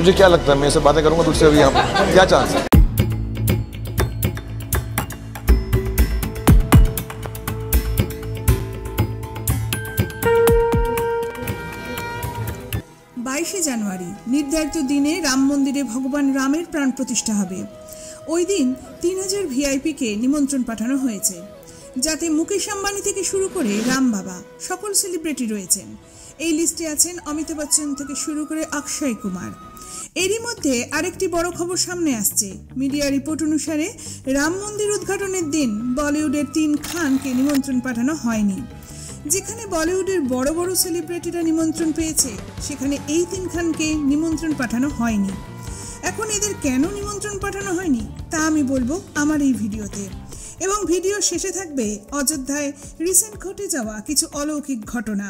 तुझे क्या लगता है मैं इससे बातें करूंगा तुझसे अभी यहाँ पे? क्या चांस है? জানুয়ারি নির্ধারিত দিনে রাম মন্দিরে ভগবান রামের প্রাণ প্রতিষ্ঠা হবে। ওই দিন 3000 ভিআইপিকে নিমন্ত্রণ পাঠানো হয়েছে, যাতে মুকেশ আম্বানি থেকে শুরু করে রাম বাবা সকল সেলিব্রিটি রয়েছেন। এই লিস্টে আছেন অমিতাভ বচ্চন থেকে শুরু করে অক্ষয় কুমার। এরই মধ্যে আরেকটি বড় খবর সামনে আসছে। মিডিয়া রিপোর্ট অনুসারে রাম মন্দির উদ্ঘাটনের দিন বলিউডের 3 খানকে নিমন্ত্রণ পাঠানো হয়নি। যেখানে বলিউডের বড় বড় সেলিব্রিটিরা নিমন্ত্রণ পেয়েছে, সেখানে এই 3 খানকে নিমন্ত্রণ পাঠানো হয়নি। এখন এদের কেন নিমন্ত্রণ পাঠানো হয়নি তা আমি বলবো আমার এই ভিডিওতে, এবং ভিডিও শেষে থাকবে অযোধ্যায় রিসেন্ট ঘটে যাওয়া কিছু অলৌকিক ঘটনা।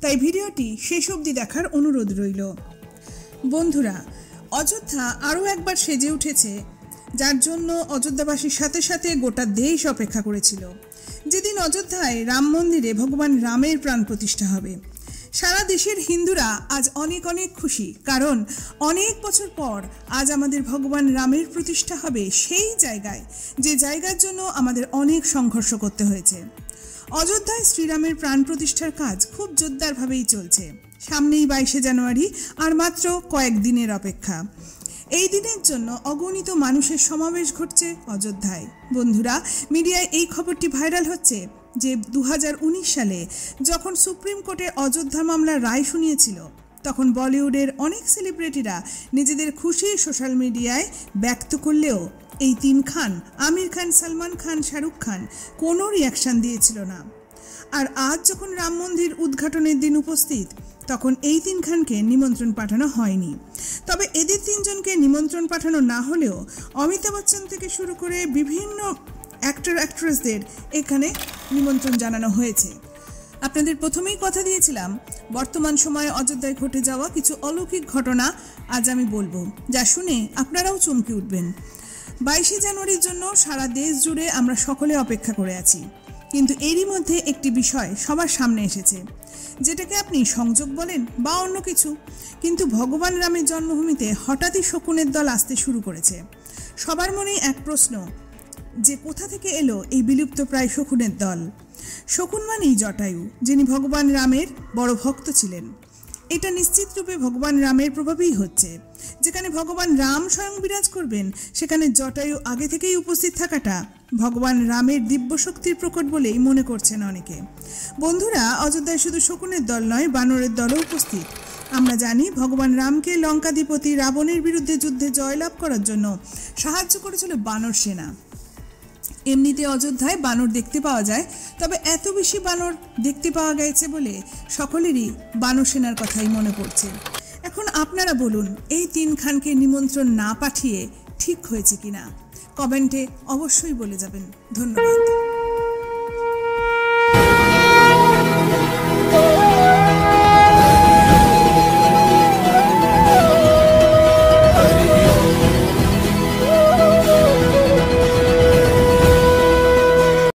তাই ভিডিওটি শেষ অবধি দেখার অনুরোধ রইল। বন্ধুরা, অযোধ্যা আরও একবার সেজে উঠেছে, যার জন্য অযোধ্যাবাসীর সাথে সাথে গোটা দেশ অপেক্ষা করেছিল। যেদিন অযোধ্যায় রাম মন্দিরে ভগবান রামের প্রাণ প্রতিষ্ঠা হবে, সারা দেশের হিন্দুরা আজ অনেক অনেক খুশি, কারণ অনেক বছর পর আজ আমাদের ভগবান রামের প্রতিষ্ঠা হবে সেই জায়গায়, যে জায়গার জন্য আমাদের অনেক সংঘর্ষ করতে হয়েছে। অযোধ্যায় শ্রীরামের প্রাণ প্রতিষ্ঠার কাজ খুব জোরদারভাবেই চলছে। সামনেই 22শে জানুয়ারি, আর মাত্র কয়েকদিনের অপেক্ষা। এই দিনের জন্য অগণিত মানুষের সমাবেশ ঘটছে অযোধ্যায়। বন্ধুরা, মিডিয়ায় এই খবরটি ভাইরাল হচ্ছে যে 2019 সালে যখন সুপ্রিম কোর্টে অযোধ্যা মামলার রায় শুনিয়েছিল, তখন বলিউডের অনেক সেলিব্রিটিরা নিজেদের খুশি সোশ্যাল মিডিয়ায় ব্যক্ত করলেও এই 3 খান আমির খান, সালমান খান, শাহরুখ খান কোনো রিয়াকশন দিয়েছিল না। আর আজ যখন রাম মন্দির উদ্ঘাটনের দিন উপস্থিত, তখন এই 3 খানকে নিমন্ত্রণ পাঠানো হয়নি। তবে এদের 3 জনকে নিমন্ত্রণ পাঠানো না হলেও অমিতাভ বচ্চন থেকে শুরু করে বিভিন্ন অ্যাক্টর অ্যাক্ট্রেসদের এখানে নিমন্ত্রণ জানানো হয়েছে। আপনাদের প্রথমেই কথা দিয়েছিলাম, বর্তমান সময়ে অযোধ্যায় ঘটে যাওয়া কিছু অলৌকিক ঘটনা আজ আমি বলবো, যা শুনে আপনারাও চমকে উঠবেন। 22শে জানুয়ারির জন্য সারা দেশ জুড়ে আমরা সকলে অপেক্ষা করে আছি, কিন্তু এরই মধ্যে একটি বিষয় সবার সামনে এসেছে, যেটাকে আপনি সংযোগ বলেন বা অন্য কিছু, কিন্তু ভগবান রামের জন্মভূমিতে হঠাৎই শকুনের দল আসতে শুরু করেছে। সবার মনেই এক প্রশ্ন, যে কোথা থেকে এলো এই বিলুপ্ত প্রায় শকুনের দল? শকুন মানেই জটায়ু, যিনি ভগবান রামের বড় ভক্ত ছিলেন। এটা নিশ্চিত রূপে ভগবান রামের প্রভাবেই হচ্ছে। যেখানে ভগবান রাম স্বয়ং বিরাজ করবেন, সেখানে জটায়ু আগে থেকেই উপস্থিত থাকাটা ভগবান রামের দিব্য শক্তির প্রকট বলেই মনে করছেন অনেকে। বন্ধুরা, অযোধ্যায় শুধু শকুনের দল নয়, বানরের দলও উপস্থিত। আমরা জানি ভগবান রামকে লঙ্কাধিপতি রাবণের বিরুদ্ধে যুদ্ধে জয়লাভ করার জন্য সাহায্য করেছিল বানর সেনা। এমনিতে অযোধ্যায় বানর দেখতে পাওয়া যায়, তবে এত বেশি বানর দেখতে পাওয়া গেছে বলে সকলেরই বানর সেনার কথাই মনে পড়ছে। এখন আপনারা বলুন, এই 3 খানকে নিমন্ত্রণ না পাঠিয়ে ঠিক হয়েছে কিনা? কমেন্টে অবশ্যই বলে যাবেন। ধন্যবাদ।